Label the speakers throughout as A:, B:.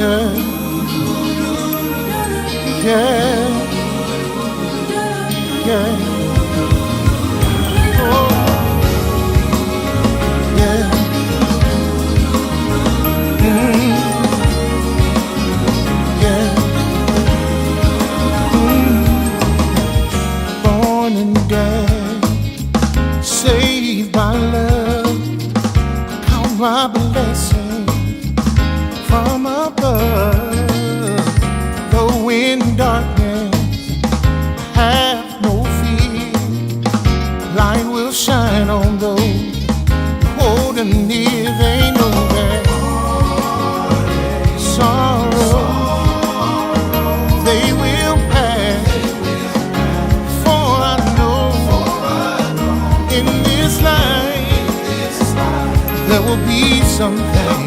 A: yeah, yeah, yeah. Oh, yeah. Yeah. Born and dead, saved by love. Count my blessings from above. Though in darkness, have no fear. Light will shine on those holding near. They know that sorrow they will pass. For I know in this life there will be something.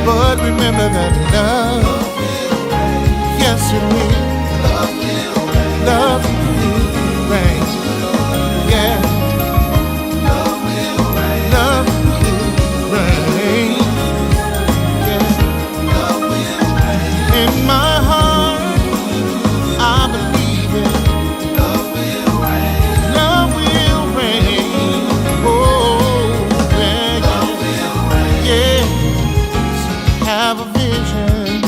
A: But remember that love, yes it will. Love will reign. Yeah. Love will reign. Yeah. In my heart, I believe it. Love will reign. Oh, yeah. Yeah. Have a vision.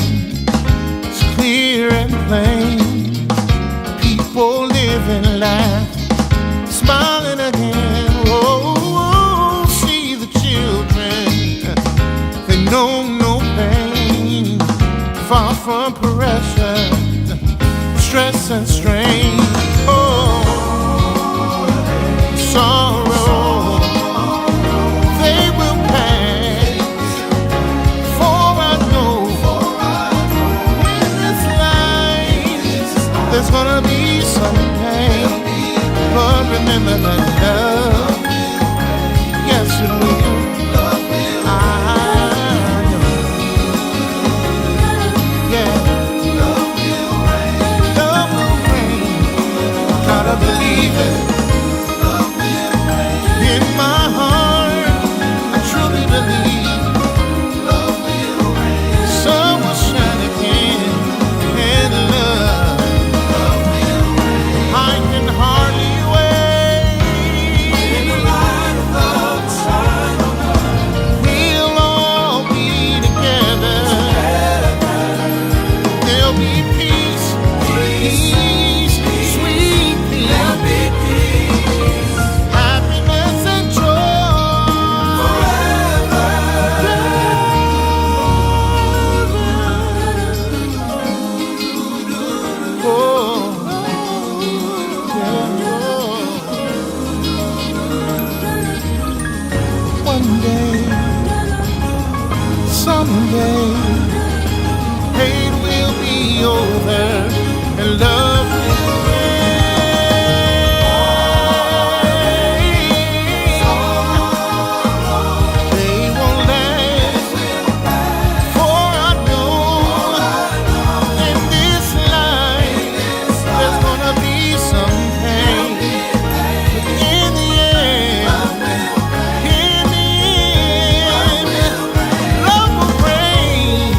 A: It's clear and plain. People living life, smiling again. Oh, see the children. They know no pain. Far from pressure, stress and strain. Oh, sorrow, they will pass. For I know in this life there's gonna be some pain. But remember that love, yes it will. I know. Yeah. Love will reign. Gotta believe it. In my heart, I truly believe. Sun will shine again, and love, I can hardly wait. We'll all be together. There'll be peace, peace, sweet peace, happiness and joy forever. Oh, yeah. One day, someday, pain will be over and love will reign. They won't last, for I know in this life there's gonna be some pain. But in the end, love will reign.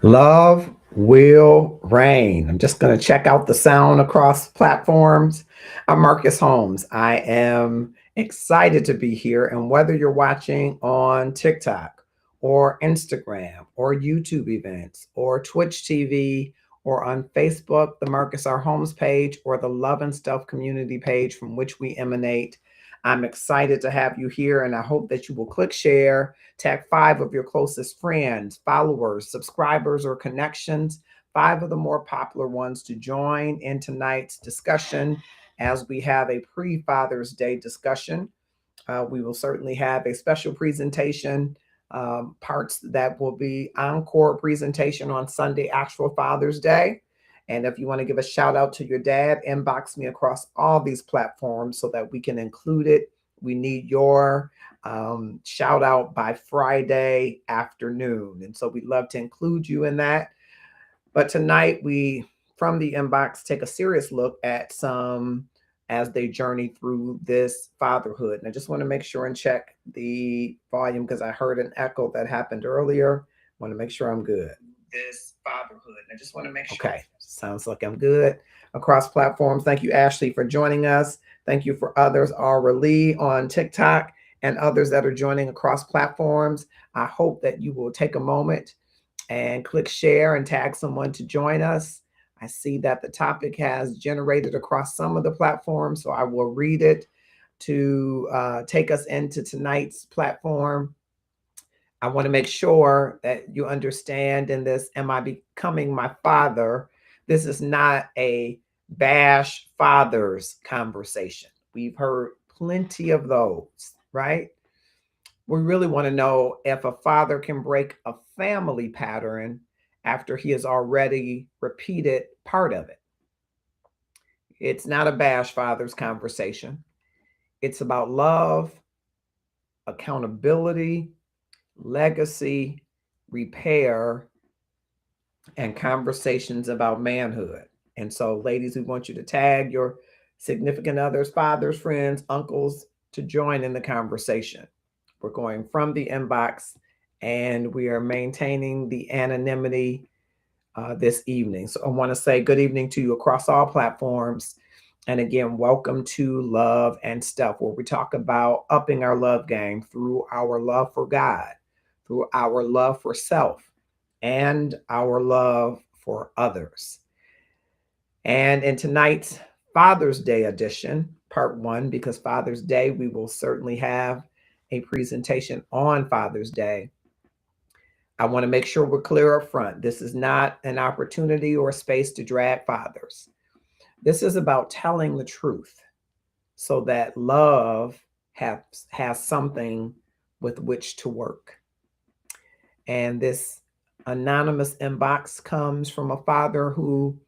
B: Love will reign. I'm just going to check out the sound across platforms. I'm Marcus Holmes. I am excited to be here. And whether you're watching on TikTok or Instagram or YouTube events or Twitch TV or on Facebook, the Marcus R. Holmes page, or the Love and Stuff community page from which we emanate, I'm excited to have you here. And I hope that you will click share. Tag 5 of your closest friends, followers, subscribers, or connections, 5 of the more popular ones to join in tonight's discussion as we have a pre Father's Day discussion. We will certainly have a special presentation, parts that will be encore presentation on Sunday, actual Father's Day. And if you want to give a shout out to your dad, inbox me across all these platforms so that we can include it. We need your shout out by Friday afternoon. And so we'd love to include you in that. But tonight, we, from the inbox, take a serious look at some as they journey through this fatherhood. And I just want to make sure and check the volume because I heard an echo that happened earlier. I want to make sure I'm good. This fatherhood. And I just want to make sure. Okay, sounds like I'm good across platforms. Thank you, Ashley, for joining us. Thank you for others, Aura Lee on TikTok and others that are joining across platforms. I hope that you will take a moment and click share and tag someone to join us. I see that the topic has generated across some of the platforms, so I will read it to take us into tonight's platform. I want to make sure that you understand in this, am I becoming my father? This is not a bash fathers conversation. We've heard plenty of those, right? We really want to know if a father can break a family pattern after he has already repeated part of it. It's not a bash fathers conversation. It's about love, accountability, legacy, repair, and conversations about manhood. And so, ladies, we want you to tag your significant others, fathers, friends, uncles to join in the conversation. We're going from the inbox and we are maintaining the anonymity this evening. So I want to say good evening to you across all platforms. And again, welcome to Love and Stuff, where we talk about upping our love game through our love for God, through our love for self, and our love for others. And in tonight's Father's Day edition, part 1, because Father's Day, we will certainly have a presentation on Father's Day. I want to make sure we're clear up front. This is not an opportunity or a space to drag fathers. This is about telling the truth so that love has something with which to work. And this anonymous inbox comes from a father who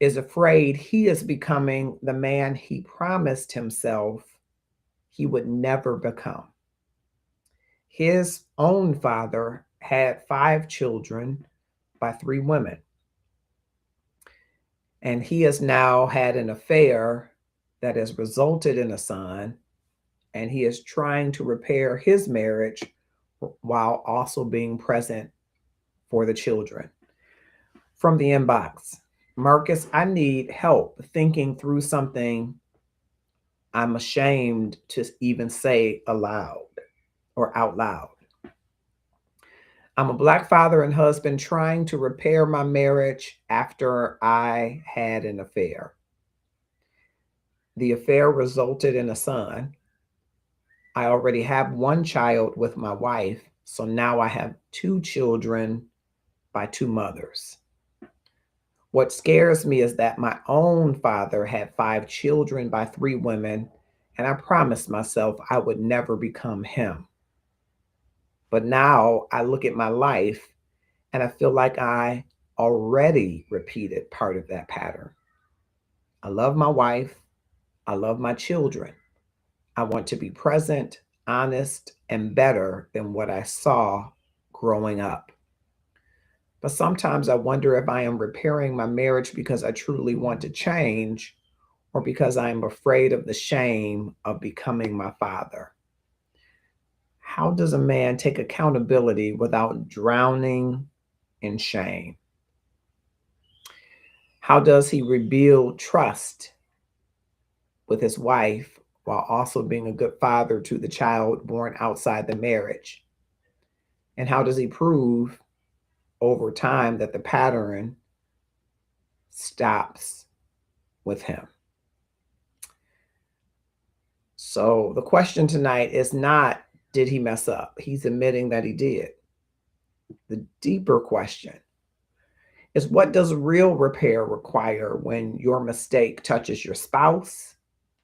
B: is afraid he is becoming the man he promised himself he would never become. His own father had 5 children by 3 women. And he has now had an affair that has resulted in a son, and he is trying to repair his marriage while also being present for the children. From the inbox, Marcus, I need help thinking through something I'm ashamed to even say aloud or out loud. I'm a Black father and husband trying to repair my marriage after I had an affair. The affair resulted in a son. I already have 1 child with my wife, so now I have 2 children by 2 mothers. What scares me is that my own father had 5 children by 3 women, and I promised myself I would never become him. But now I look at my life and I feel like I already repeated part of that pattern. I love my wife. I love my children. I want to be present, honest, and better than what I saw growing up. But sometimes I wonder if I am repairing my marriage because I truly want to change or because I am afraid of the shame of becoming my father. How does a man take accountability without drowning in shame? How does he rebuild trust with his wife while also being a good father to the child born outside the marriage? And how does he prove over time that the pattern stops with him? So the question tonight is not, did he mess up? He's admitting that he did. The deeper question is, what does real repair require when your mistake touches your spouse,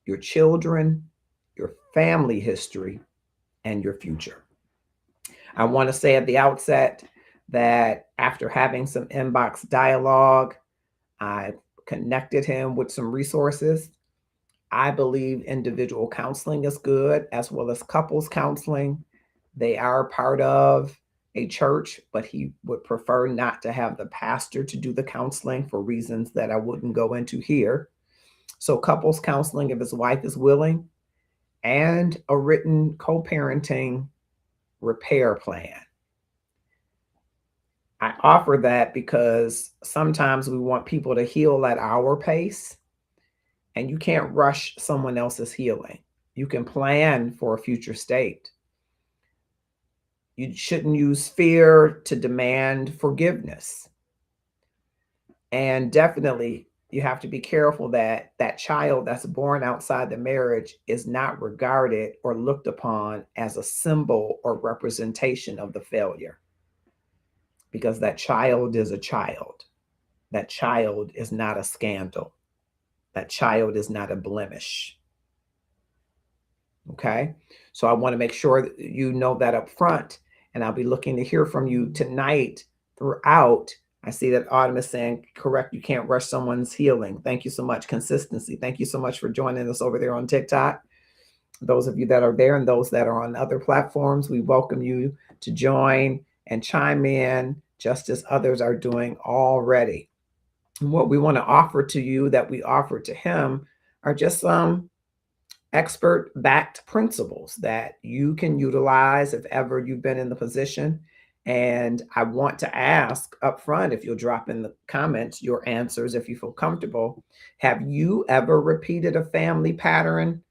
B: your children, your family history, and your future? I want to say at the outset that after having some inbox dialogue, I connected him with some resources. I believe individual counseling is good as well as couples counseling. They are part of a church, but he would prefer not to have the pastor to do the counseling for reasons that I wouldn't go into here. So, couples counseling, if his wife is willing, and a written co parenting repair plan. I offer that because sometimes we want people to heal at our pace, and you can't rush someone else's healing. You can plan for a future state. You shouldn't use fear to demand forgiveness. And definitely, you have to be careful that that child that's born outside the marriage is not regarded or looked upon as a symbol or representation of the failure, because that child is a child. That child is not a scandal. That child is not a blemish. Okay. So I want to make sure that you know that up front. And I'll be looking to hear from you tonight throughout. I see that Autumn is saying, correct, you can't rush someone's healing. Thank you so much. Consistency. Thank you so much for joining us over there on TikTok. Those of you that are there and those that are on other platforms, we welcome you to join and chime in just as others are doing already. And what we want to offer to you that we offer to him are just some expert backed principles that you can utilize if ever you've been in the position. And I want to ask up front, if you'll drop in the comments your answers if you feel comfortable. Have you ever repeated a family pattern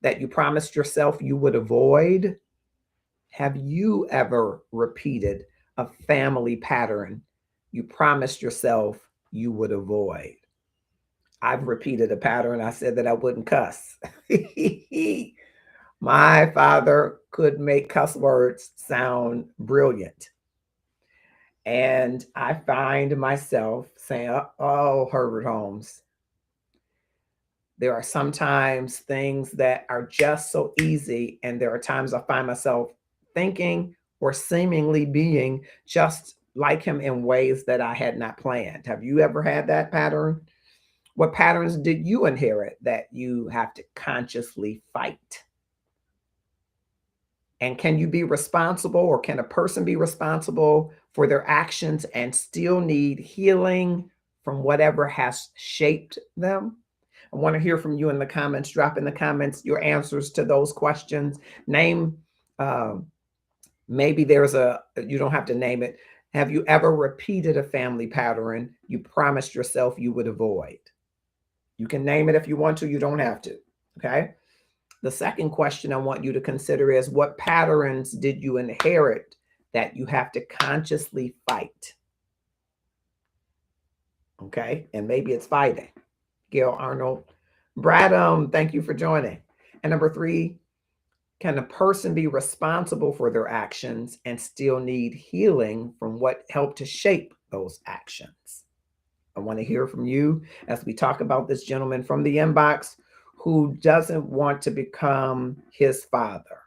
B: that you promised yourself you would avoid? Have you ever repeated a family pattern you promised yourself you would avoid? I've repeated a pattern. I said that I wouldn't cuss. My father could make cuss words sound brilliant. And I find myself saying, oh, Herbert Holmes, there are sometimes things that are just so easy. And there are times I find myself thinking or seemingly being just like him in ways that I had not planned. Have you ever had that pattern? What patterns did you inherit that you have to consciously fight? And can you be responsible, or can a person be responsible for their actions and still need healing from whatever has shaped them? I want to hear from you in the comments. Drop in the comments your answers to those questions. Name, maybe there's you don't have to name it. Have you ever repeated a family pattern you promised yourself you would avoid? You can name it if you want to, you don't have to. Okay. The second question I want you to consider is, what patterns did you inherit that you have to consciously fight? Okay. And maybe it's fighting. Gail Arnold. Brad, thank you for joining. And number 3, can a person be responsible for their actions and still need healing from what helped to shape those actions? I want to hear from you as we talk about this gentleman from the inbox who doesn't want to become his father.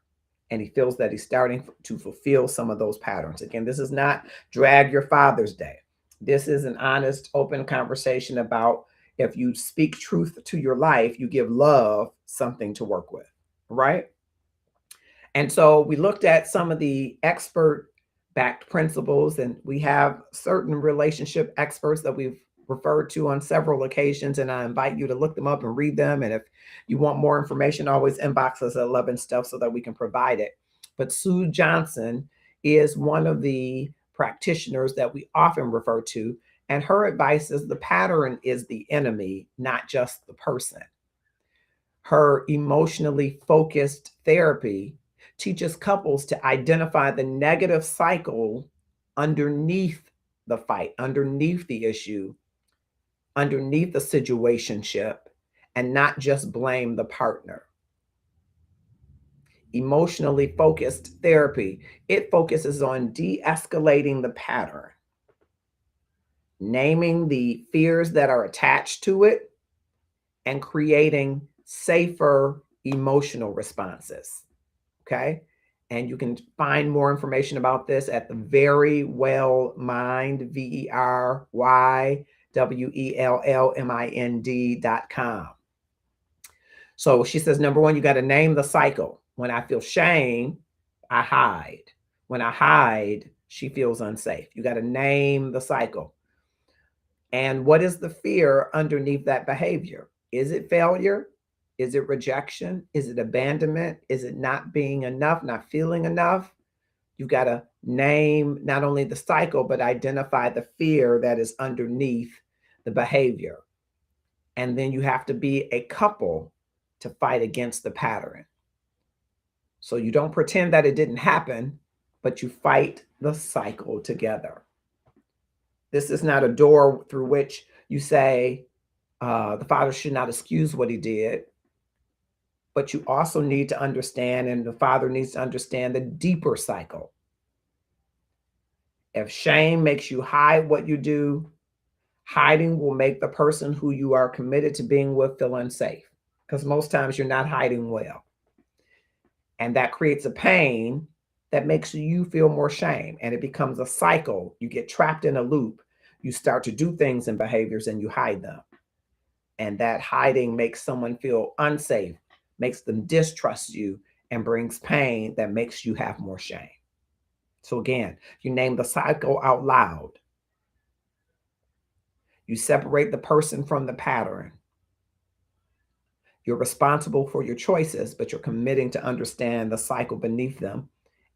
B: And he feels that he's starting to fulfill some of those patterns. Again, this is not drag your Father's Day. This is an honest, open conversation about, if you speak truth to your life, you give love something to work with, right? And so we looked at some of the expert backed principles, and we have certain relationship experts that we've referred to on several occasions, and I invite you to look them up and read them. And if you want more information, always inbox us at Love and Stuff so that we can provide it. But Sue Johnson is one of the practitioners that we often refer to. And her advice is the pattern is the enemy, not just the person. Her emotionally focused therapy teaches couples to identify the negative cycle underneath the fight, underneath the issue, underneath the situationship, and not just blame the partner. Emotionally focused therapy, it focuses on de-escalating the pattern, naming the fears that are attached to it, and creating safer emotional responses. Okay. And you can find more information about this at the Very Well Mind, VERYWELLMIND.com. So she says, number one, you got to name the cycle. When I feel shame, I hide. When I hide, she feels unsafe. You got to name the cycle. And what is the fear underneath that behavior? Is it failure? Is it rejection? Is it abandonment? Is it not being enough, not feeling enough? You've got to name not only the cycle, but identify the fear that is underneath the behavior. And then you have to be a couple to fight against the pattern. So you don't pretend that it didn't happen, but you fight the cycle together. This is not a door through which you say the father should not excuse what he did, but you also need to understand, and the father needs to understand the deeper cycle. If shame makes you hide what you do, hiding will make the person who you are committed to being with feel unsafe, because most times you're not hiding well. And that creates a pain that makes you feel more shame, and it becomes a cycle. You get trapped in a loop. You start to do things and behaviors and you hide them. And that hiding makes someone feel unsafe, makes them distrust you, and brings pain that makes you have more shame. So again, you name the cycle out loud. You separate the person from the pattern. You're responsible for your choices, but you're committing to understand the cycle beneath them.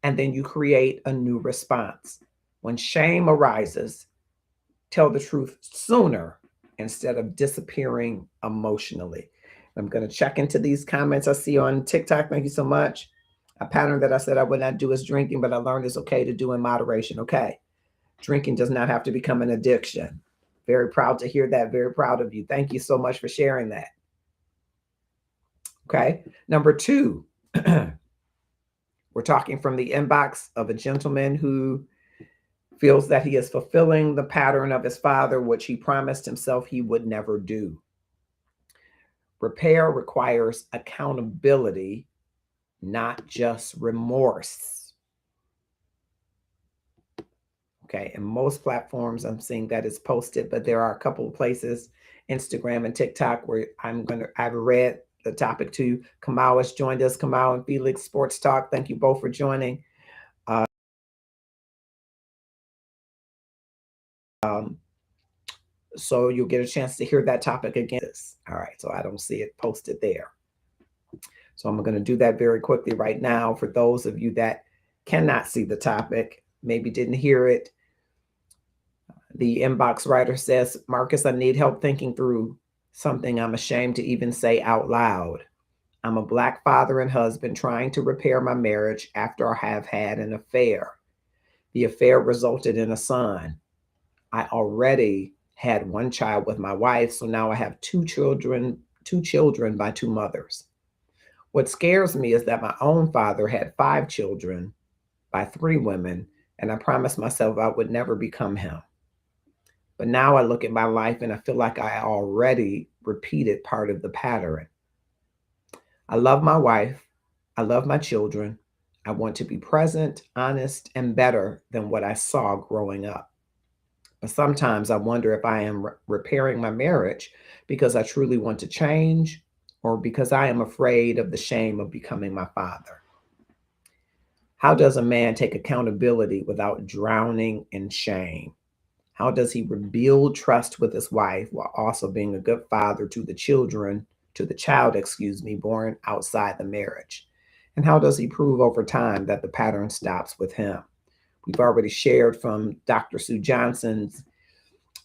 B: And then you create a new response. When shame arises, tell the truth sooner instead of disappearing emotionally. I'm going to check into these comments I see on TikTok. Thank you so much. A pattern that I said I would not do is drinking, but I learned it's okay to do in moderation. Okay. Drinking does not have to become an addiction. Very proud to hear that. Very proud of you. Thank you so much for sharing that. Okay. Number two, we're talking from the inbox of a gentleman who feels that he is fulfilling the pattern of his father, which he promised himself he would never do. Repair requires accountability, not just remorse. Okay, and most platforms I'm seeing that is posted, but there are a couple of places, Instagram and TikTok, where I've read the topic to. Kamau has joined us. Kamau and Felix Sports Talk. Thank you both for joining. So you'll get a chance to hear that topic again. All right, so I don't see it posted there. So I'm going to do that very quickly right now for those of you that cannot see the topic, maybe didn't hear it. The inbox writer says, Marcus, I need help thinking through something I'm ashamed to even say out loud. I'm a Black father and husband trying to repair my marriage after I have had an affair. The affair resulted in a son. I already had one child with my wife, so now I have two children by two mothers. What scares me is that my own father had 5 children by 3 women, and I promised myself I would never become him. But now I look at my life and I feel like I already repeated part of the pattern. I love my wife. I love my children. I want to be present, honest, and better than what I saw growing up. But sometimes I wonder if I am repairing my marriage because I truly want to change, or because I am afraid of the shame of becoming my father. How does a man take accountability without drowning in shame? How does he rebuild trust with his wife while also being a good father to the child, born outside the marriage? And how does he prove over time that the pattern stops with him? We've already shared from Dr. Sue Johnson's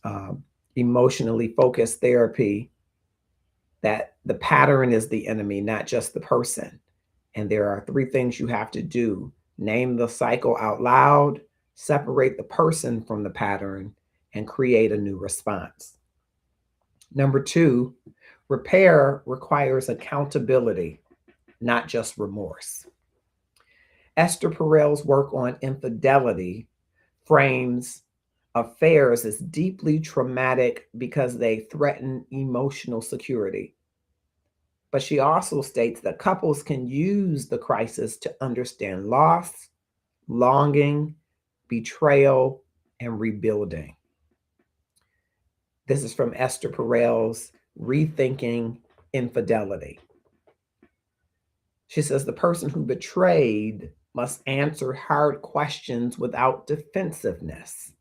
B: uh, emotionally focused therapy that the pattern is the enemy, not just the person. And there are three things you have to do: name the cycle out loud, separate the person from the pattern, and create a new response. Number two, repair requires accountability, not just remorse. Esther Perel's work on infidelity frames affairs as deeply traumatic because they threaten emotional security. But she also states that couples can use the crisis to understand loss, longing, betrayal, and rebuilding. This is from Esther Perel's Rethinking Infidelity. She says the person who betrayed must answer hard questions without defensiveness.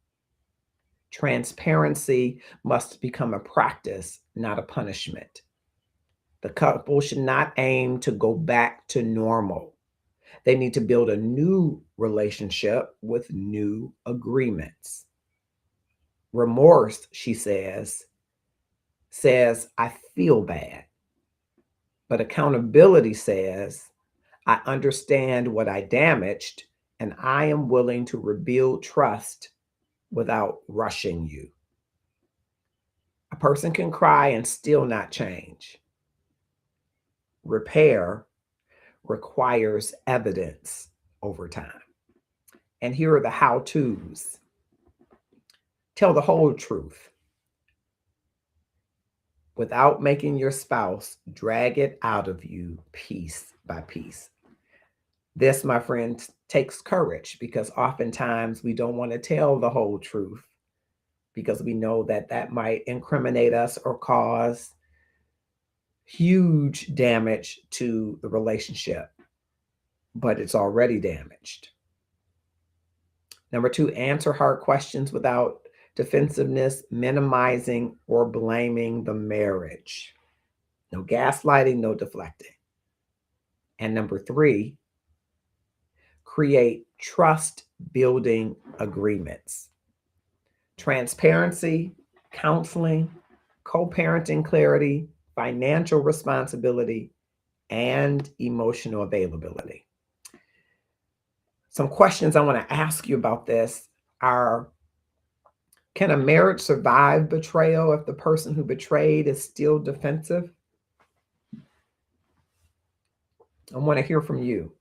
B: Transparency must become a practice, not a punishment. The couple should not aim to go back to normal. They need to build a new relationship with new agreements. Remorse, she says, I feel bad. But accountability says, I understand what I damaged and I am willing to rebuild trust without rushing you. A person can cry and still not change. Repair requires evidence over time. And here are the how to's. Tell the whole truth without making your spouse drag it out of you piece by piece. This, my friend, takes courage because oftentimes we don't want to tell the whole truth because we know that that might incriminate us or cause huge damage to the relationship, but it's already damaged. Number two, answer hard questions without defensiveness, minimizing or blaming the marriage. No gaslighting, no deflecting. And number three, create trust building agreements. Transparency, counseling, co parenting clarity, financial responsibility, and emotional availability. Some questions I want to ask you about this are: can a marriage survive betrayal if the person who betrayed is still defensive? I want to hear from you.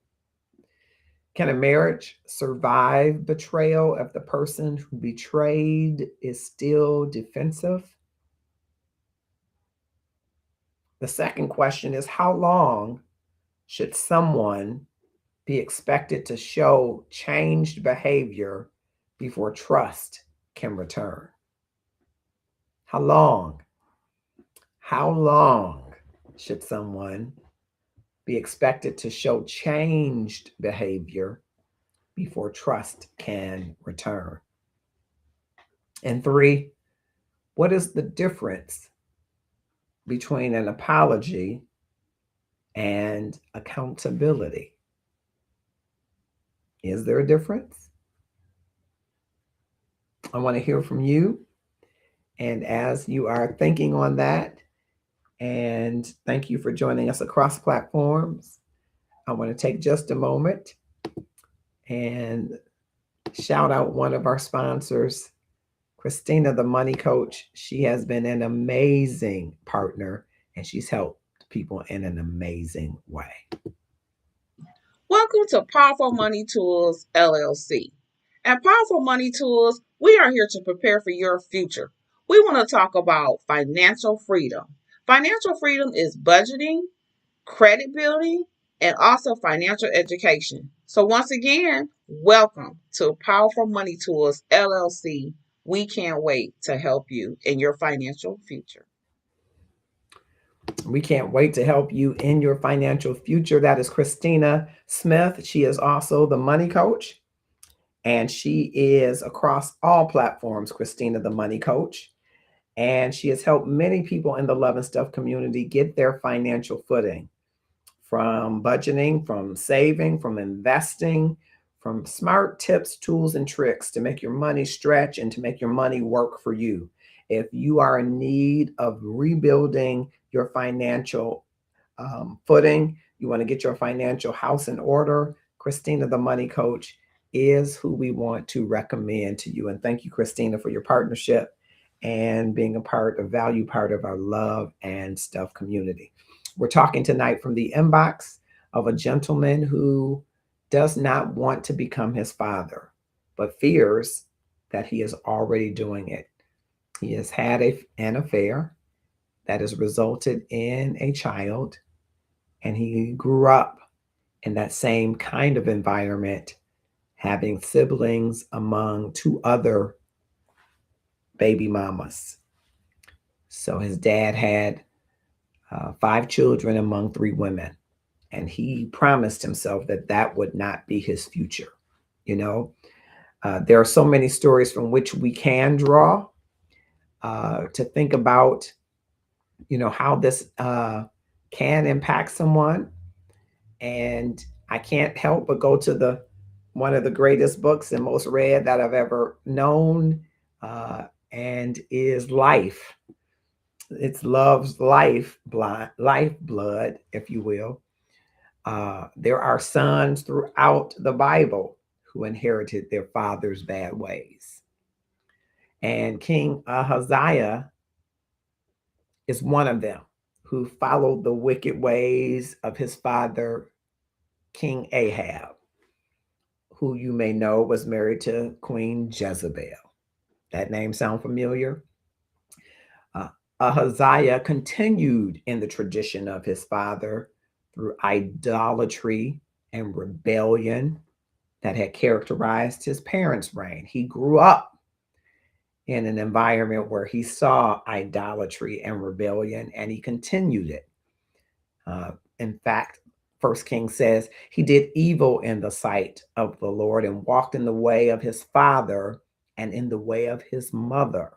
B: Can a marriage survive betrayal if the person who betrayed is still defensive? The second question is: how long should someone be expected to show changed behavior before trust can return? How long? How long should someone be expected to show changed behavior before trust can return? And three, what is the difference between an apology and accountability? Is there a difference? I want to hear from you. And as you are thinking on that, and thank you for joining us across platforms, I want to take just a moment and shout out one of our sponsors, Christina, the money coach. She has been an amazing partner and she's helped people in an amazing way.
C: Welcome to Powerful Money Tools LLC. At Powerful Money Tools, we are here to prepare for your future. We want to talk about financial freedom. Financial freedom is budgeting, credit building, and also financial education. So once again, welcome to Powerful Money Tools LLC. We can't wait to help you in your financial future.
B: We can't wait to help you in your financial future. That is Christina Smith. She is also the money coach, and she is across all platforms, Christina, the money coach. And she has helped many people in the Love and Stuff community get their financial footing, from budgeting, from saving, from investing, from smart tips, tools, and tricks to make your money stretch and to make your money work for you. If you are in need of rebuilding your financial footing, you want to get your financial house in order, Christina, the Money Coach, is who we want to recommend to you. And thank you, Christina, for your partnership and being a value part of our Love and Stuff community. We're talking tonight from the inbox of a gentleman who does not want to become his father, but fears that he is already doing it. He has had an affair that has resulted in a child, and he grew up in that same kind of environment, having siblings among two other baby mamas. So his dad had 5 children among 3 women, and he promised himself that that would not be his future. You know, there are so many stories from which we can draw to think about, how this can impact someone. And I can't help but go to the one of the greatest books and most read that I've ever known, uh, and is Life. It's Love's lifeblood, if you will. There are sons throughout the Bible who inherited their father's bad ways. And King Ahaziah is one of them who followed the wicked ways of his father, King Ahab, who you may know was married to Queen Jezebel. That name sound familiar? Uh, Ahaziah continued in the tradition of his father through idolatry and rebellion that had characterized his parents' reign. He grew up in an environment where he saw idolatry and rebellion, and he continued it. In fact, First King says he did evil in the sight of the Lord and walked in the way of his father and in the way of his mother.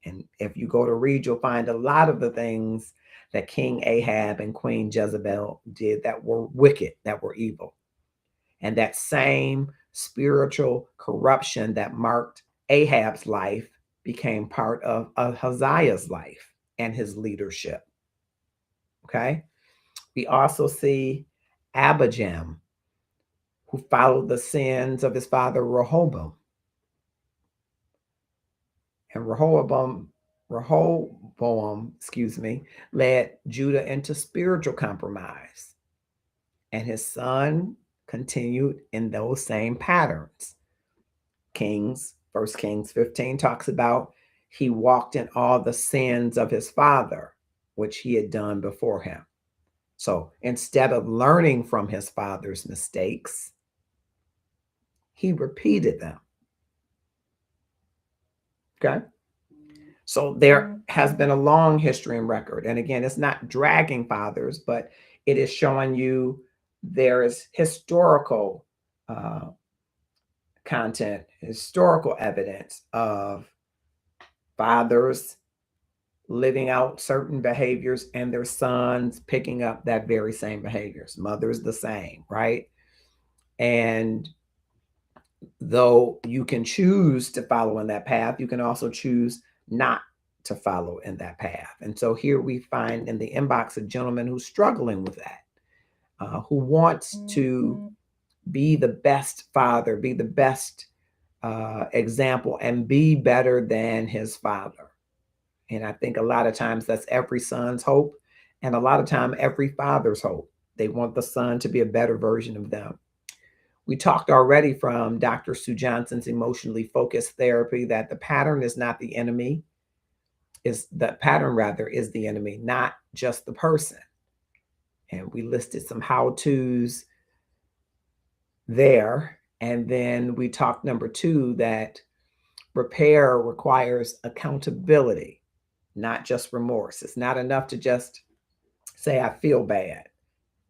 B: And if you go to read, you'll find a lot of the things that King Ahab and Queen Jezebel did that were wicked, that were evil. And that same spiritual corruption that marked Ahab's life became part of Ahaziah's life and his leadership. Okay. We also see Abijam, who followed the sins of his father Rehoboam. And Rehoboam, led Judah into spiritual compromise. And his son continued in those same patterns. First Kings 15 talks about he walked in all the sins of his father, which he had done before him. So instead of learning from his father's mistakes, he repeated them. Okay. So there has been a long history and record. And again, it's not dragging fathers, but it is showing you there is historical content, historical evidence of fathers living out certain behaviors and their sons picking up that very same behaviors. Mothers the same, right? And though you can choose to follow in that path, you can also choose not to follow in that path. And so here we find in the inbox a gentleman who's struggling with that, who wants to be the best father, be the best example, and be better than his father. And I think a lot of times that's every son's hope, and a lot of time every father's hope. They want the son to be a better version of them. We talked already from Dr. Sue Johnson's emotionally focused therapy that the pattern is not the enemy, is the pattern rather is the enemy, not just the person. And we listed some how-tos there. And then we talked number 2 that repair requires accountability, not just remorse. It's not enough to just say, I feel bad,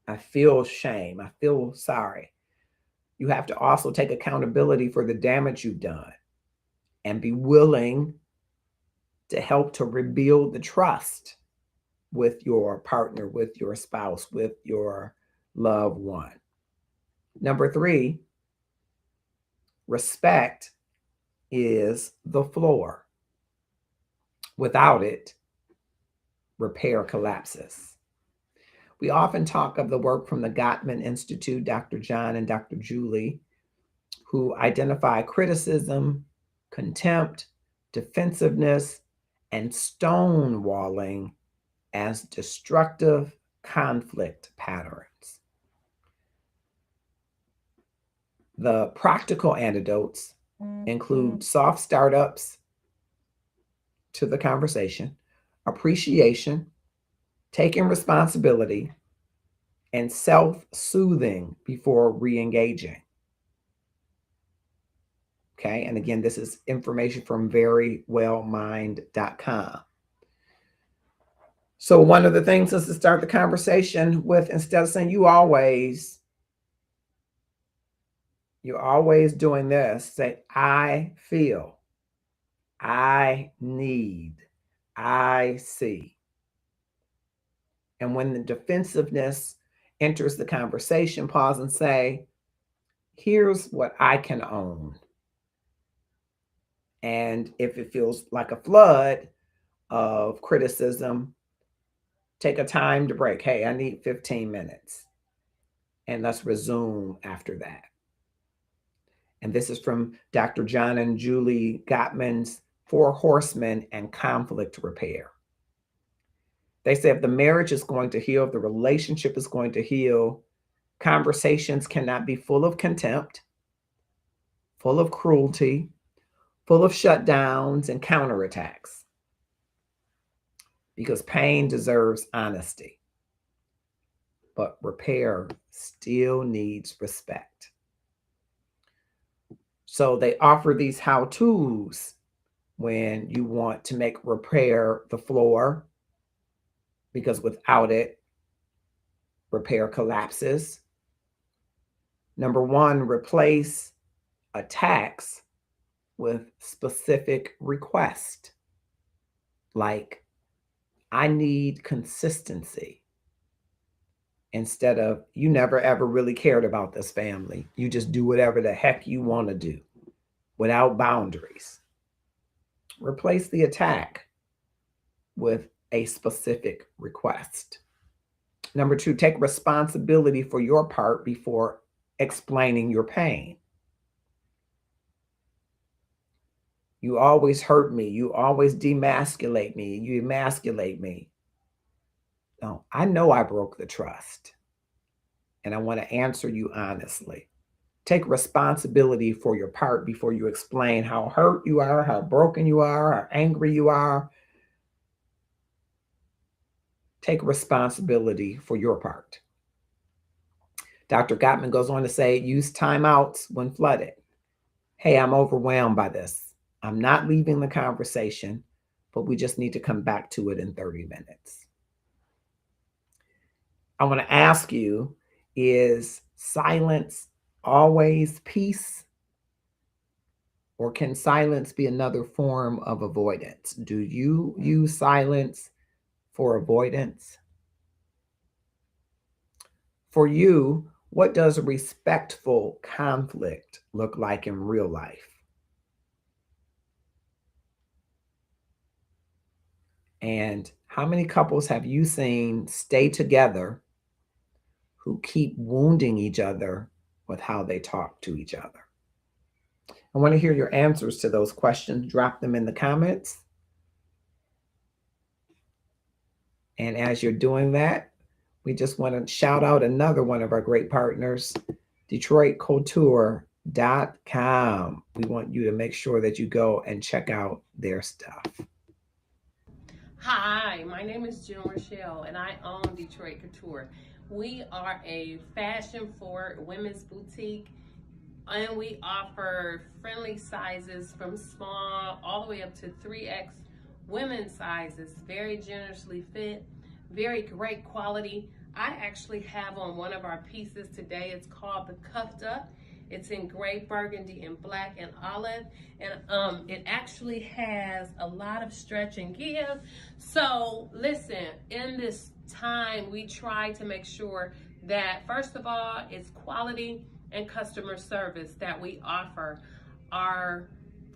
B: I feel shame, I feel sorry. You have to also take accountability for the damage you've done and be willing to help to rebuild the trust with your partner, with your spouse, with your loved one. Number 3, Respect is the floor. Without it, repair collapses. We often talk of the work from the Gottman Institute, Dr. John and Dr. Julie, who identify criticism, contempt, defensiveness, and stonewalling as destructive conflict patterns. The practical antidotes include soft startups to the conversation, appreciation, taking responsibility, and self-soothing before re-engaging. Okay, and again, this is information from verywellmind.com. So one of the things is to start the conversation with, instead of saying you're always doing this, say, I feel, I need, I see. And when the defensiveness enters the conversation, pause and say, here's what I can own. And if it feels like a flood of criticism, take a timed break. Hey, I need 15 minutes. And let's resume after that. And this is from Dr. John and Julie Gottman's 4 Horsemen and Conflict Repair. They say if the marriage is going to heal, if the relationship is going to heal, conversations cannot be full of contempt, full of cruelty, full of shutdowns and counterattacks. Because pain deserves honesty, but repair still needs respect. So they offer these how-tos when you want to make repair the floor, because without it, repair collapses. Number 1, replace attacks with specific requests, like, I need consistency, instead of, you never ever really cared about this family. You just do whatever the heck you want to do without boundaries. Replace the attack with a specific request. Number 2, take responsibility for your part before explaining your pain. You always hurt me. You always demasculate me. You emasculate me. No, I know I broke the trust, and I want to answer you honestly. Take responsibility for your part before you explain how hurt you are, how broken you are, how angry you are. Take responsibility for your part. Dr. Gottman goes on to say, use timeouts when flooded. Hey, I'm overwhelmed by this. I'm not leaving the conversation, but we just need to come back to it in 30 minutes. I want to ask you, is silence always peace? Or can silence be another form of avoidance? Do you use silence for avoidance? For you, what does respectful conflict look like in real life? And how many couples have you seen stay together who keep wounding each other with how they talk to each other? I want to hear your answers to those questions. Drop them in the comments. And as you're doing that, we just want to shout out another one of our great partners, DetroitCouture.com. We want you to make sure that you go and check out their stuff.
D: Hi, my name is June Rochelle, and I own Detroit Couture. We are a fashion-forward women's boutique, and we offer friendly sizes from small all the way up to 3X women's sizes, very generously fit, very great quality. I actually have on one of our pieces today. It's called the Cuffed Up. It's in gray, burgundy, and black and olive, and it actually has a lot of stretch and give. So listen, in this time, we try to make sure that, first of all, it's quality and customer service that we offer. our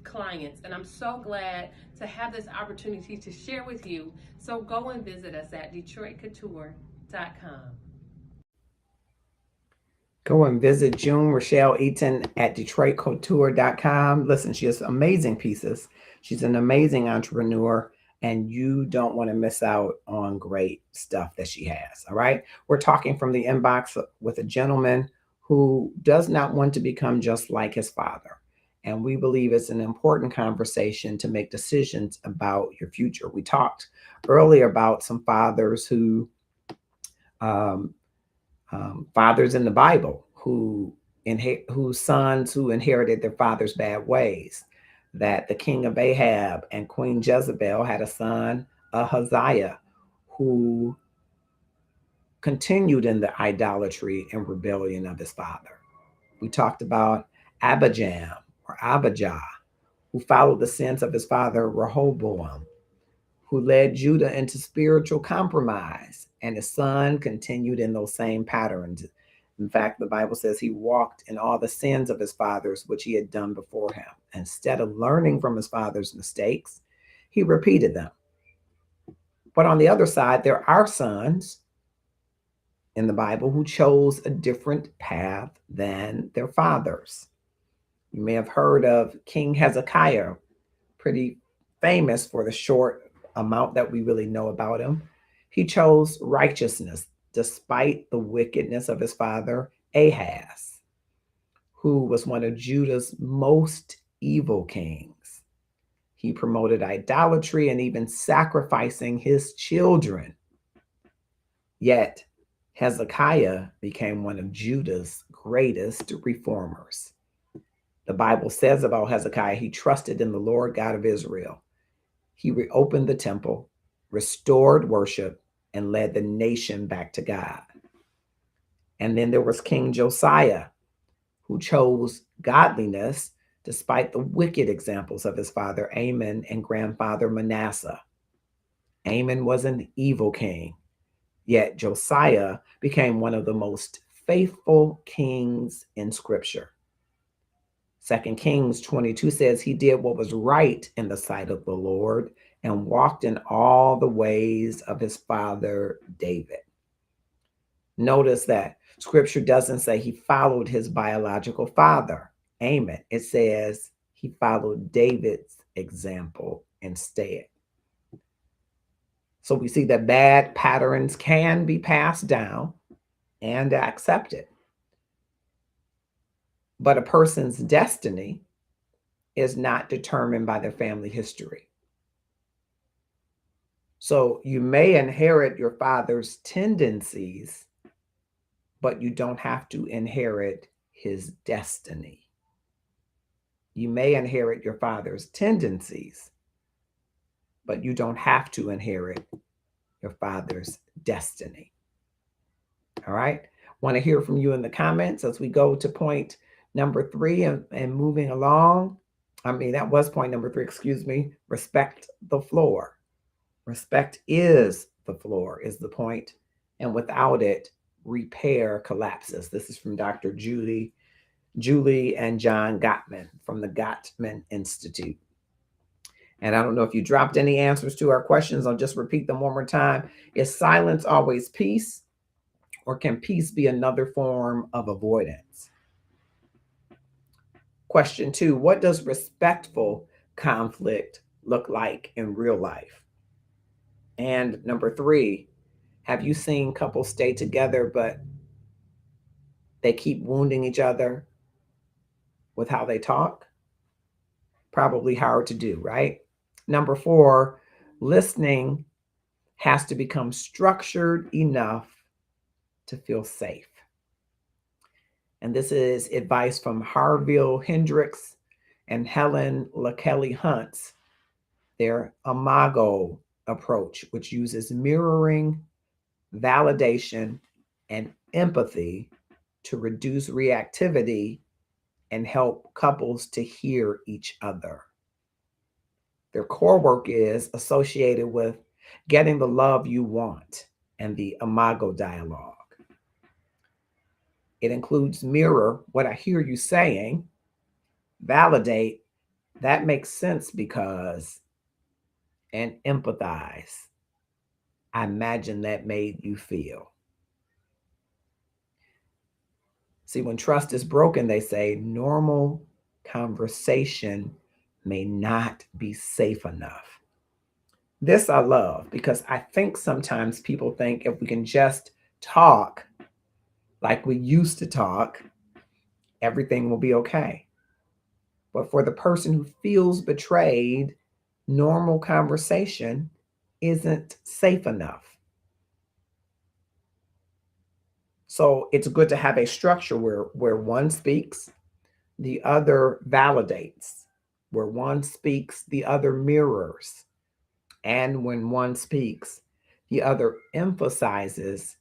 D: clients. And I'm so glad to have this opportunity to share with you. So go and visit us at DetroitCouture.com.
B: Go and visit June Rochelle Eaton at DetroitCouture.com. Listen, she has amazing pieces. She's an amazing entrepreneur, and you don't want to miss out on great stuff that she has. All right. We're talking from the inbox with a gentleman who does not want to become just like his father. And we believe it's an important conversation to make decisions about your future. We talked earlier about some fathers um, fathers in the Bible whose sons who inherited their father's bad ways. That the king of Ahab and Queen Jezebel had a son, Ahaziah, who continued in the idolatry and rebellion of his father. We talked about Abijah, who followed the sins of his father Rehoboam, who led Judah into spiritual compromise, and his son continued in those same patterns. In fact, the Bible says he walked in all the sins of his fathers, which he had done before him. Instead of learning from his father's mistakes, he repeated them. But on the other side, there are sons in the Bible who chose a different path than their fathers. You may have heard of King Hezekiah, pretty famous for the short amount that we really know about him. He chose righteousness despite the wickedness of his father Ahaz, who was one of Judah's most evil kings. He promoted idolatry and even sacrificing his children. Yet Hezekiah became one of Judah's greatest reformers. The Bible says about Hezekiah, he trusted in the Lord God of Israel. He reopened the temple, restored worship, and led the nation back to God. And then there was King Josiah, who chose godliness despite the wicked examples of his father Amon and grandfather Manasseh. Amon was an evil king, yet Josiah became one of the most faithful kings in Scripture. 2 Kings 22 says he did what was right in the sight of the Lord and walked in all the ways of his father David. Notice that Scripture doesn't say he followed his biological father, Amon. It says he followed David's example instead. So we see that bad patterns can be passed down and accepted. But a person's destiny is not determined by their family history. So you may inherit your father's tendencies, but you don't have to inherit his destiny. You may inherit your father's tendencies, but you don't have to inherit your father's destiny. All right. Want to hear from you in the comments as we go to point number 3 and moving along. That was point number 3, excuse me. Respect the floor. Respect is the floor, is the point. And without it, repair collapses. This is from Dr. Julie and John Gottman from the Gottman Institute. And I don't know if you dropped any answers to our questions. I'll just repeat them one more time. Is silence always peace? Or can peace be another form of avoidance? Question 2, what does respectful conflict look like in real life? And number 3, have you seen couples stay together, but they keep wounding each other with how they talk? Probably hard to do, right? Number 4, listening has to become structured enough to feel safe. And this is advice from Harville Hendricks and Helen LaKelly Hunt's, their Imago approach, which uses mirroring, validation, and empathy to reduce reactivity and help couples to hear each other. Their core work is associated with getting the love you want and the Imago dialogue. It includes mirror what I hear you saying, Validate, that makes sense because, and empathize, I imagine that made you feel. See, when trust is broken, they say normal conversation may not be safe enough. This I love because I think sometimes people think if we can just talk like we used to talk, everything will be okay. But for the person who feels betrayed, normal conversation isn't safe enough. So it's good to have a structure where one speaks, the other validates. Where one speaks, the other mirrors. And when one speaks, the other emphasizes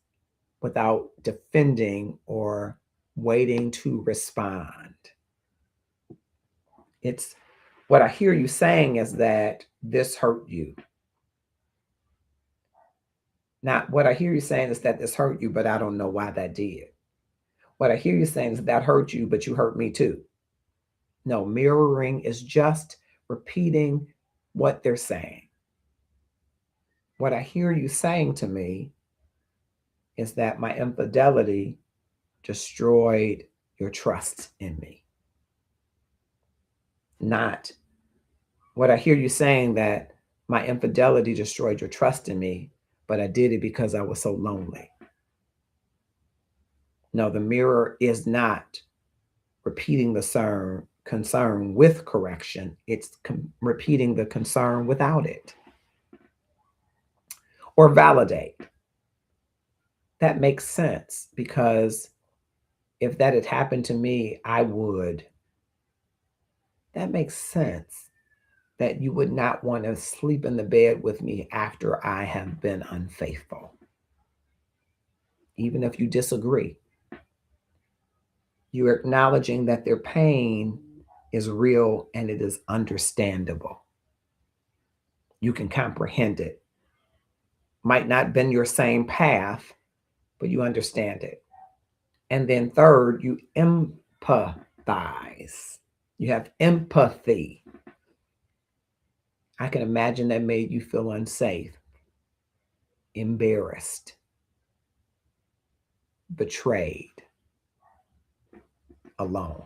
B: without defending or waiting to respond. It's what I hear you saying is that this hurt you. Not what I hear you saying is that this hurt you, but I don't know why that did. What I hear you saying is that hurt you, but you hurt me too. No, mirroring is just repeating what they're saying. What I hear you saying to me is that my infidelity destroyed your trust in me. Not what I hear you saying that my infidelity destroyed your trust in me, but I did it because I was so lonely. No, the mirror is not repeating the concern with correction. It's repeating the concern without it. Or validate. That makes sense because if that had happened to me, I would. That makes sense that you would not want to sleep in the bed with me after I have been unfaithful. Even if you disagree, you're acknowledging that their pain is real and it is understandable. You can comprehend it. Might not been your same path, but you understand it. And then third, you empathize. You have empathy. I can imagine that made you feel unsafe, embarrassed, betrayed, alone.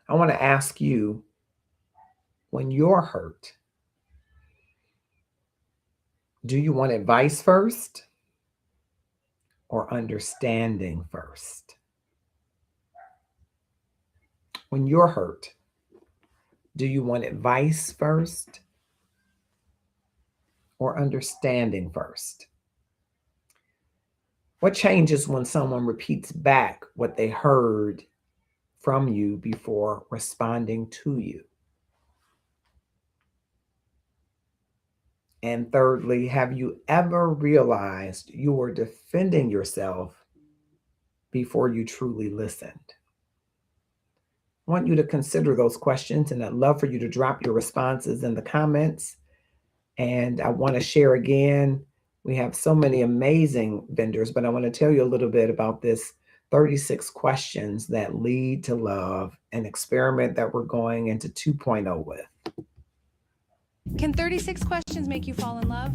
B: I want to ask you, when you're hurt, do you want advice first or understanding first? When you're hurt, do you want advice first or understanding first? What changes when someone repeats back what they heard from you before responding to you? And thirdly, have you ever realized you were defending yourself before you truly listened? I want you to consider those questions, and I'd love for you to drop your responses in the comments. And I want to share again, we have so many amazing vendors, but I want to tell you a little bit about this 36 questions that lead to love, an experiment that we're going into 2.0 with.
E: Can 36 questions make you fall in love?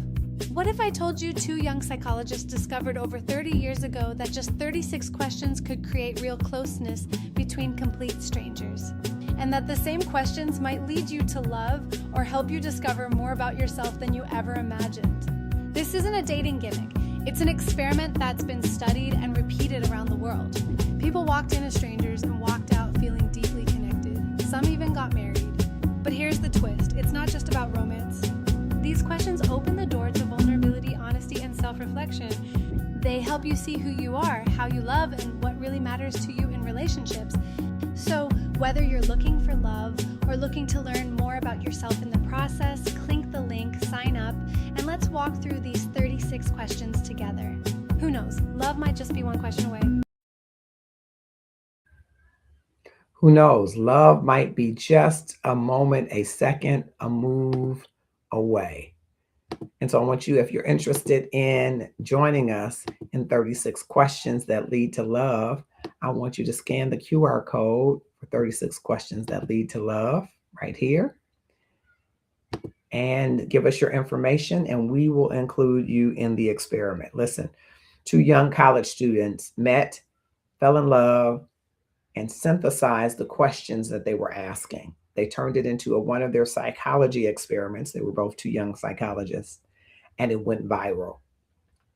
E: What if I told you two young psychologists discovered over 30 years ago that just 36 questions could create real closeness between complete strangers? And that the same questions might lead you to love or help you discover more about yourself than you ever imagined. This isn't a dating gimmick. It's an experiment that's been studied and repeated around the world. People walked in as strangers and walked out feeling deeply connected. Some even got married. But here's the twist. It's not just about romance. These questions open the door to vulnerability, honesty, and self-reflection. They help you see who you are, how you love, and what really matters to you in relationships. So whether you're looking for love or looking to learn more about yourself in the process, click the link, sign up, and let's walk through these 36 questions together. Who knows? Love might just be one question away.
B: Who knows? Love might be just a moment, a second, a move away. And so I want you, if you're interested in joining us in 36 questions that lead to love, I want you to scan the QR code for 36 questions that lead to love right here. And give us your information, and we will include you in the experiment. Listen, 2 young college students met, fell in love, and synthesized the questions that they were asking. They turned it into one of their psychology experiments. They were both 2 young psychologists, and it went viral.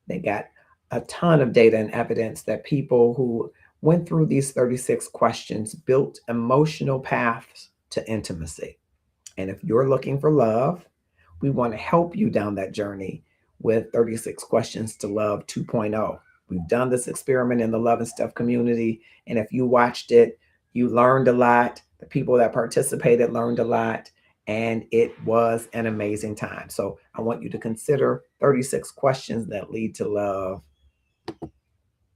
B: They got a ton of data and evidence that people who went through these 36 questions built emotional paths to intimacy. And if you're looking for love, we want to help you down that journey with 36 Questions to Love 2.0. We've done this experiment in the Love and Stuff community. And if you watched it, you learned a lot. The people that participated learned a lot. And it was an amazing time. So I want you to consider 36 questions that lead to love.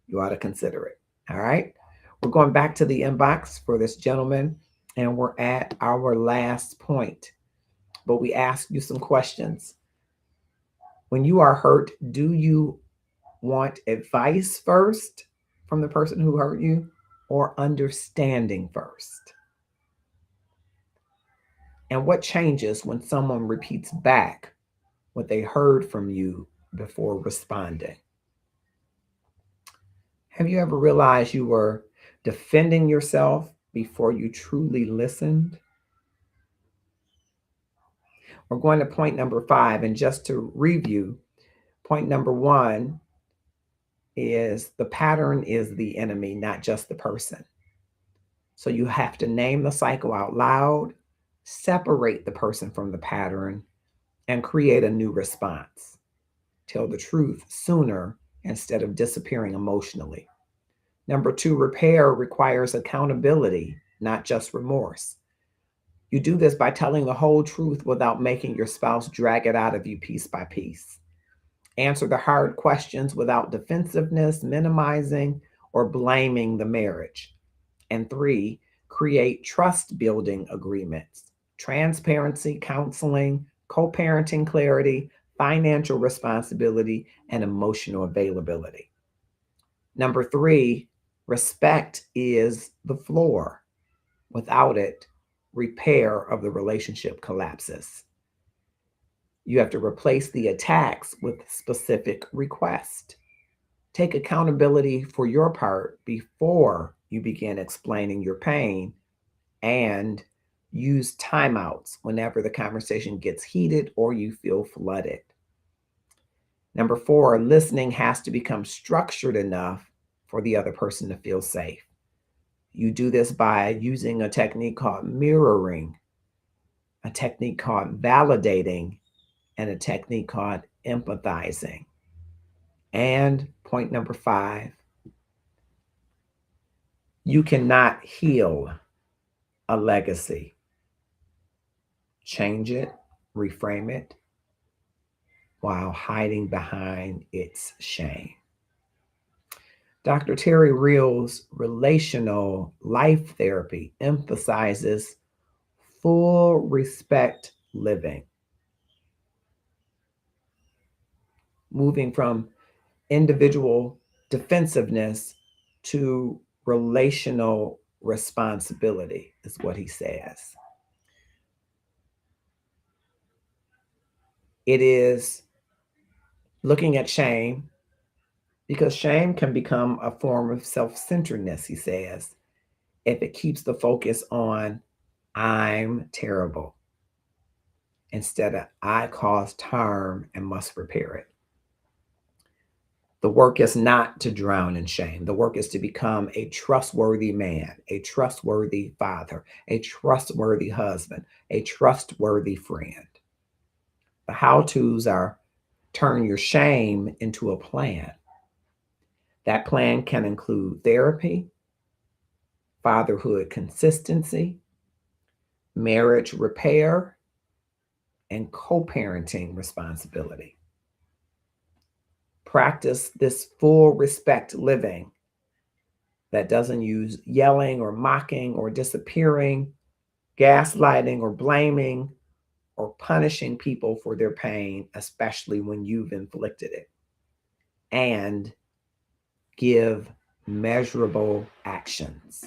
B: You ought to consider it. All right. We're going back to the inbox for this gentleman, and we're at our last point. But we ask you some questions. When you are hurt, do you want advice first from the person who hurt you, or understanding first? And what changes when someone repeats back what they heard from you before responding? Have you ever realized you were defending yourself before you truly listened? We're going to point number 5. And just to review, point number 1 is the pattern is the enemy, not just the person. So you have to name the cycle out loud, separate the person from the pattern, and create a new response. Tell the truth sooner instead of disappearing emotionally. Number 2, repair requires accountability, not just remorse. You do this by telling the whole truth without making your spouse drag it out of you piece by piece. Answer the hard questions without defensiveness, minimizing, or blaming the marriage. And 3, create trust-building agreements, transparency, counseling, co-parenting clarity, financial responsibility, and emotional availability. Number 3, respect is the floor. Without it, repair of the relationship collapses. You have to replace the attacks with specific requests. Take accountability for your part before you begin explaining your pain, and use timeouts whenever the conversation gets heated or you feel flooded. Number 4, listening has to become structured enough for the other person to feel safe. You do this by using a technique called mirroring, a technique called validating, and a technique called empathizing. And point number 5, you cannot heal a legacy. Change it, reframe it, while hiding behind its shame. Dr. Terry Real's relational life therapy emphasizes full respect living, moving from individual defensiveness to relational responsibility, is what he says. It is looking at shame, because shame can become a form of self-centeredness, he says, if it keeps the focus on I'm terrible instead of I caused harm and must repair it. The work is not to drown in shame. The work is to become a trustworthy man, a trustworthy father, a trustworthy husband, a trustworthy friend. The how-tos are turn your shame into a plan. That plan can include therapy, fatherhood consistency, marriage repair, and co-parenting responsibility. Practice this full respect living that doesn't use yelling or mocking or disappearing, gaslighting or blaming, or punishing people for their pain, especially when you've inflicted it. And give measurable actions.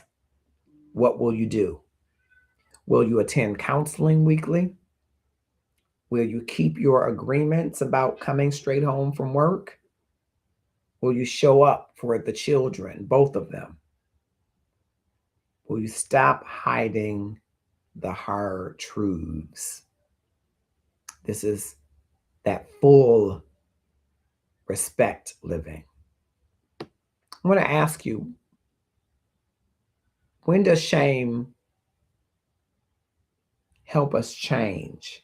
B: What will you do? Will you attend counseling weekly? Will you keep your agreements about coming straight home from work? Will you show up for the children, both of them? Will you stop hiding the hard truths? This is that full respect living. I want to ask you, when does shame help us change?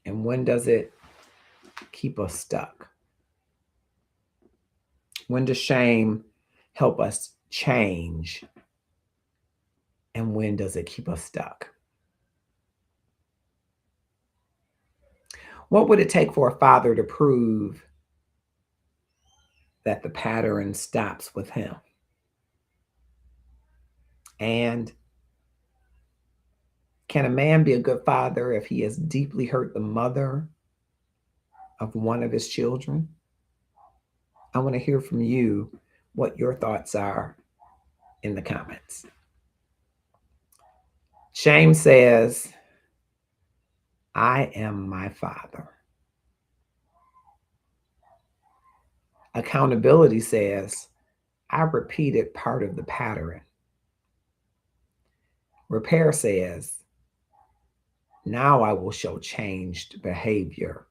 B: And when does it keep us stuck? When does shame help us change? And when does it keep us stuck? What would it take for a father to prove that the pattern stops with him? And can a man be a good father if he has deeply hurt the mother of one of his children? I want to hear from you what your thoughts are in the comments. Shame says, I am my father. Accountability says, I repeated part of the pattern. Repair says, now I will show changed behavior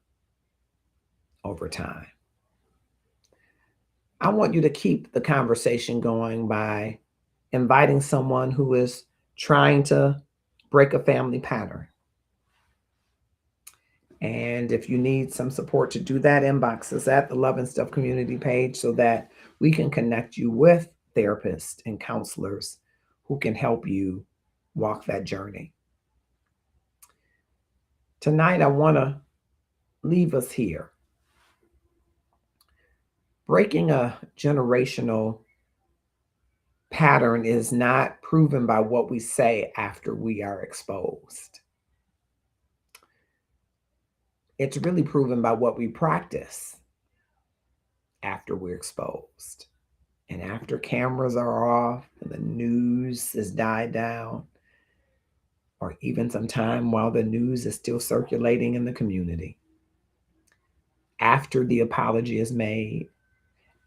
B: over time. I want you to keep the conversation going by inviting someone who is trying to break a family pattern. And if you need some support to do that, inbox us at the Love and Stuff community page so that we can connect you with therapists and counselors who can help you walk that journey. Tonight, I want to leave us here. Breaking a generational pattern is not proven by what we say after we are exposed. It's really proven by what we practice after we're exposed. And after cameras are off and the news has died down, or even sometime while the news is still circulating in the community, after the apology is made,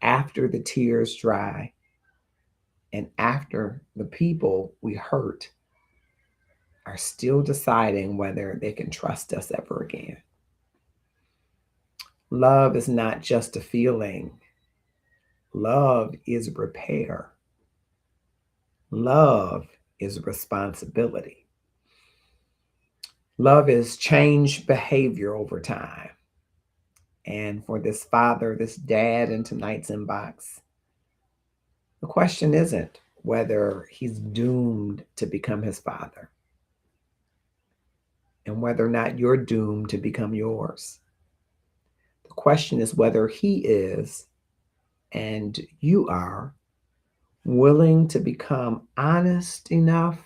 B: after the tears dry, and after the people we hurt are still deciding whether they can trust us ever again. Love is not just a feeling. Love is repair. Love is responsibility. Love is changed behavior over time. And for this father, this dad in tonight's inbox, the question isn't whether he's doomed to become his father and whether or not you're doomed to become yours. The question is whether he is and you are willing to become honest enough,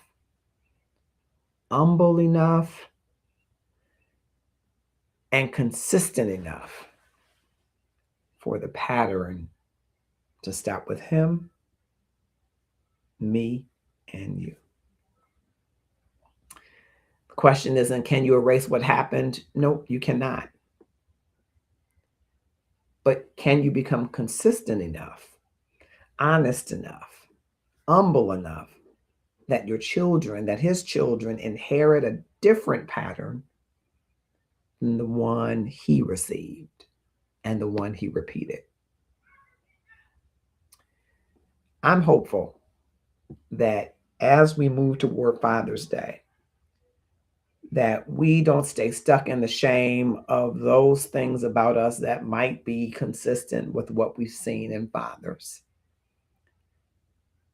B: humble enough, and consistent enough for the pattern to stop with him, me, and you. The question isn't, can you erase what happened? Nope, you cannot. But can you become consistent enough, honest enough, humble enough that your children, that his children inherit a different pattern than the one he received and the one he repeated? I'm hopeful that as we move toward Father's Day, that we don't stay stuck in the shame of those things about us that might be consistent with what we've seen in fathers.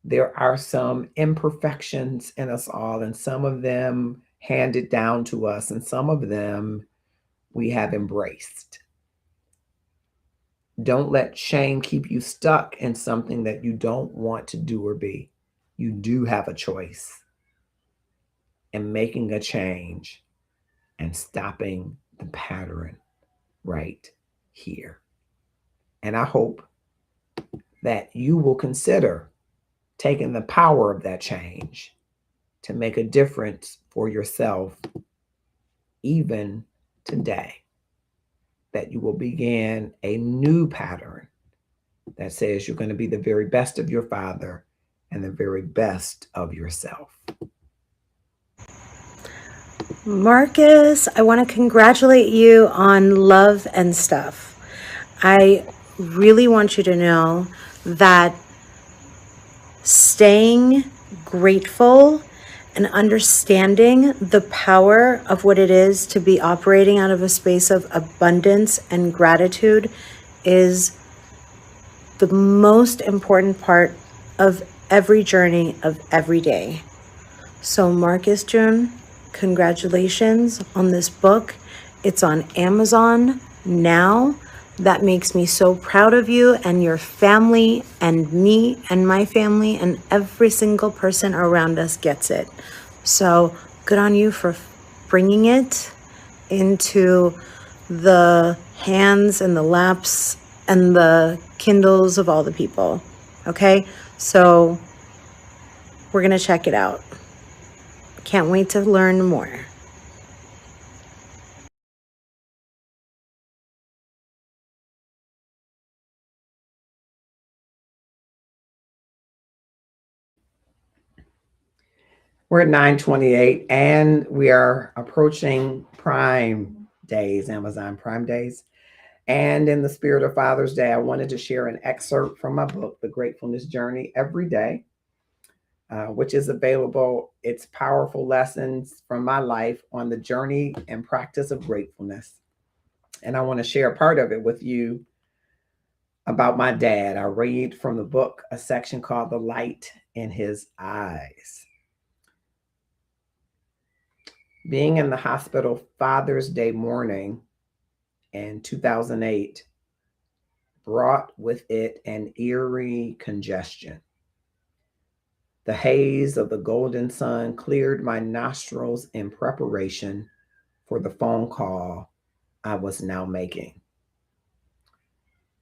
B: There are some imperfections in us all, and some of them handed down to us, and some of them we have embraced. Don't let shame keep you stuck in something that you don't want to do or be. You do have a choice in making a change and stopping the pattern right here. And I hope that you will consider taking the power of that change to make a difference for yourself, even today, that you will begin a new pattern that says you're going to be the very best of your father and the very best of yourself.
F: Marcus, I want to congratulate you on Love and Stuff. I really want you to know that staying grateful and understanding the power of what it is to be operating out of a space of abundance and gratitude is the most important part of every journey of every day. So Marcus June, congratulations on this book. It's on Amazon now. That makes me so proud of you and your family and me and my family, and every single person around us gets it. So good on you for bringing it into the hands and the laps and the Kindles of all the people. Okay, so we're gonna check it out. Can't wait to learn more.
B: We're at 9:28 and we are approaching Prime Days, Amazon Prime Days. And in the spirit of Father's Day, I wanted to share an excerpt from my book, The Gratefulness Journey, every day, which is available. It's powerful lessons from my life on the journey and practice of gratefulness. And I want to share part of it with you about my dad. I read from the book a section called The Light in His Eyes. Being in the hospital Father's Day morning in 2008 brought with it an eerie congestion. The haze of the golden sun cleared my nostrils in preparation for the phone call I was now making.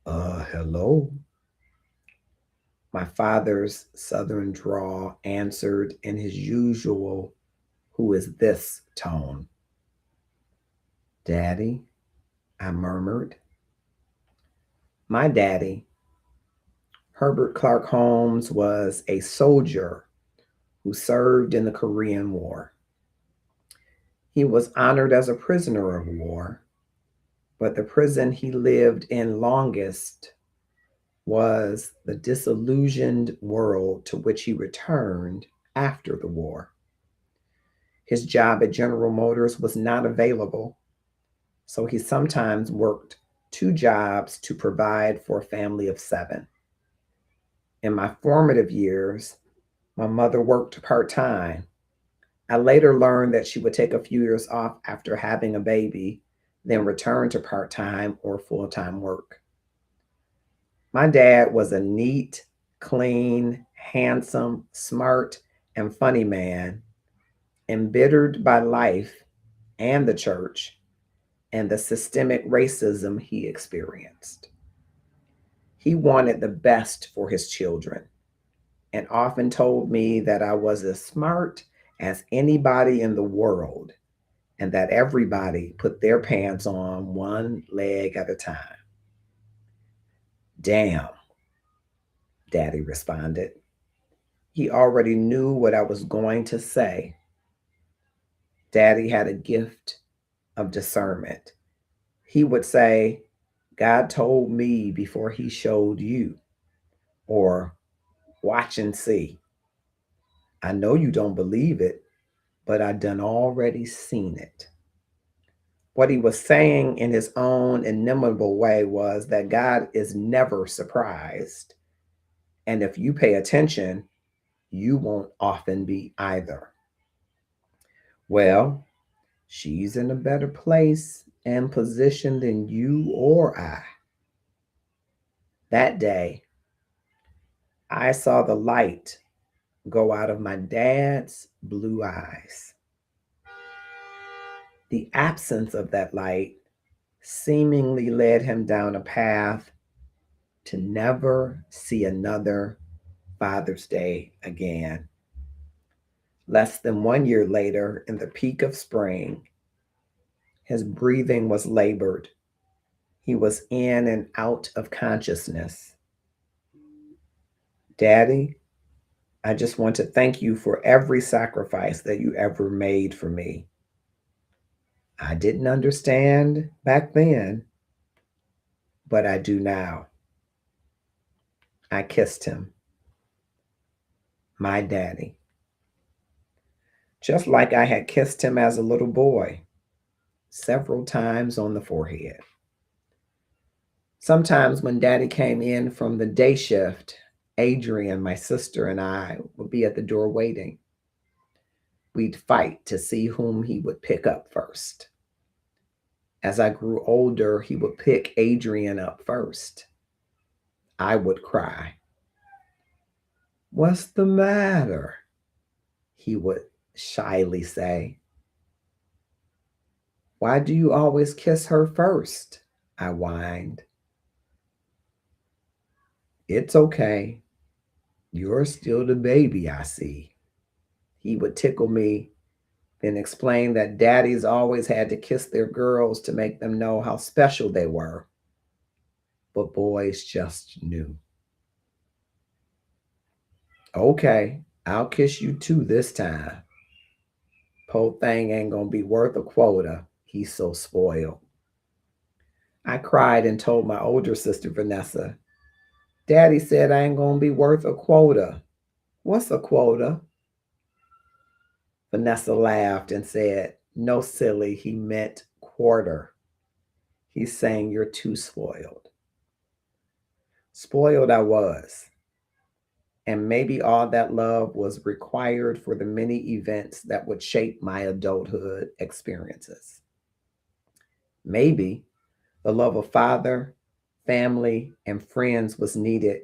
B: Hello? My father's southern drawl answered in his usual, "Who is this?" tone. "Daddy," I murmured. My daddy, Herbert Clark Holmes, was a soldier who served in the Korean War. He was honored as a prisoner of war, but the prison he lived in longest was the disillusioned world to which he returned after the war. His job at General Motors was not available, so he sometimes worked 2 jobs to provide for a family of 7. In my formative years, my mother worked part-time. I later learned that she would take a few years off after having a baby, then return to part-time or full-time work. My dad was a neat, clean, handsome, smart, and funny man, embittered by life and the church and the systemic racism he experienced. He wanted the best for his children and often told me that I was as smart as anybody in the world and that everybody put their pants on one leg at a time. "Damn," Daddy responded. He already knew what I was going to say. Daddy had a gift of discernment. He would say, "God told me before he showed you," or "Watch and see. I know you don't believe it, but I done already seen it." What he was saying in his own inimitable way was that God is never surprised. And if you pay attention, you won't often be either. Well, she's in a better place and position than you or I. That day, I saw the light go out of my dad's blue eyes. The absence of that light seemingly led him down a path to never see another Father's Day again. Less than 1 year later, in the peak of spring, his breathing was labored. He was in and out of consciousness. Daddy, I just want to thank you for every sacrifice that you ever made for me. I didn't understand back then, but I do now. I kissed him, my daddy, just like I had kissed him as a little boy, several times on the forehead. Sometimes when daddy came in from the day shift, Adrian, my sister, and I would be at the door waiting. We'd fight to see whom he would pick up first. As I grew older, he would pick Adrian up first. I would cry. "What's the matter?" he would shyly say. "Why do you always kiss her first?" I whined. "It's okay. You're still the baby, I see." He would tickle me, then explain that daddies always had to kiss their girls to make them know how special they were. But boys just knew. "Okay, I'll kiss you too this time. Po thing ain't gonna be worth a quota. He's so spoiled." I cried and told my older sister, Vanessa, "Daddy said I ain't gonna be worth a quota." "What's a quota?" Vanessa laughed and said, "No, silly, he meant quarter. He's saying you're too spoiled." Spoiled I was. And maybe all that love was required for the many events that would shape my adulthood experiences. Maybe the love of father, family, and friends was needed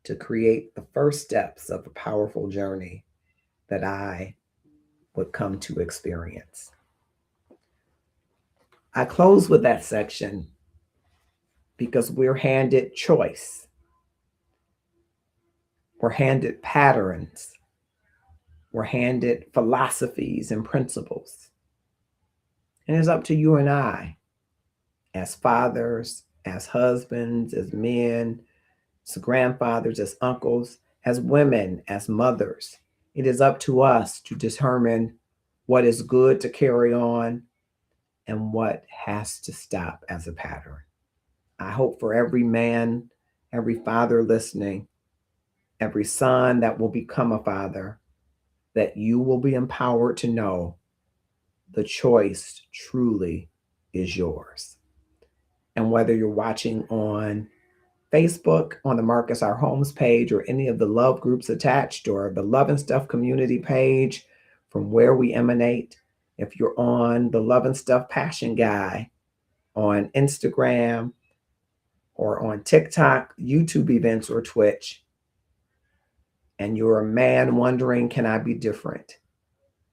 B: to create the first steps of a powerful journey that I would come to experience. I close with that section because we're handed choice, we're handed patterns, we're handed philosophies and principles. And it's up to you and I, as fathers, as husbands, as men, as grandfathers, as uncles, as women, as mothers. It is up to us to determine what is good to carry on and what has to stop as a pattern. I hope for every man, every father listening, every son that will become a father, that you will be empowered to know the choice truly is yours. And whether you're watching on Facebook, on the Marcus R. Holmes page, or any of the love groups attached, or the Love and Stuff community page from where we emanate, if you're on the Love and Stuff Passion Guy on Instagram or on TikTok, YouTube events, or Twitch, and you're a man wondering, can I be different?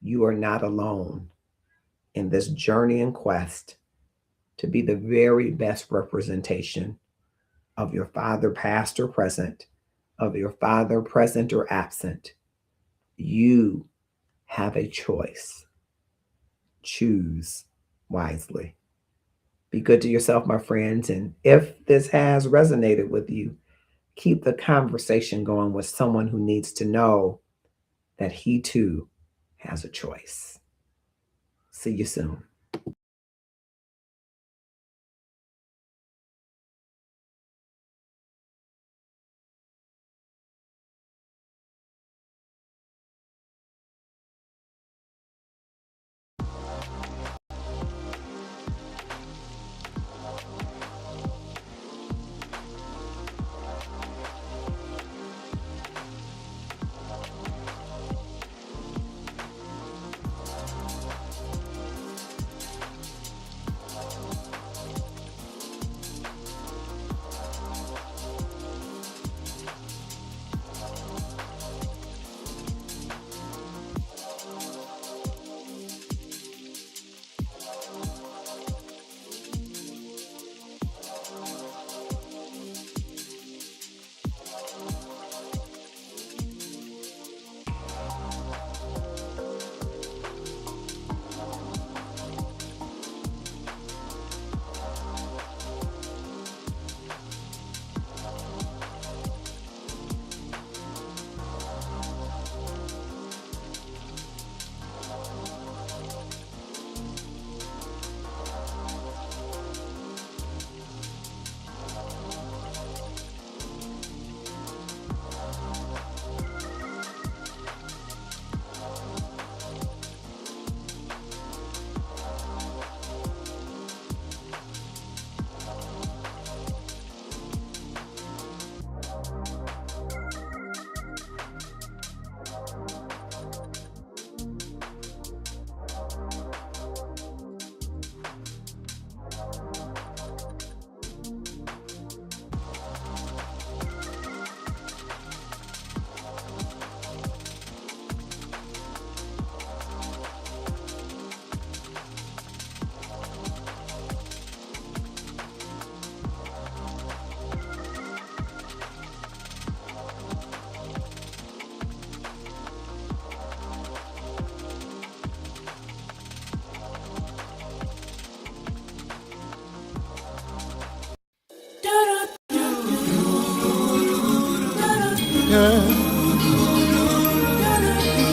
B: You are not alone in this journey and quest to be the very best representation of your father, past or present, of your father, present or absent. You have a choice. Choose wisely. Be good to yourself, my friends. And if this has resonated with you, keep the conversation going with someone who needs to know that he too has a choice. See you soon.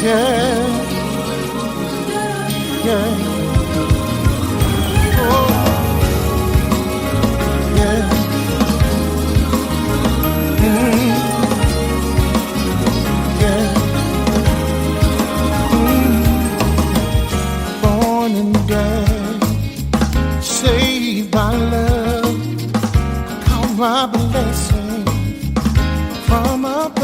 A: Yeah, yeah.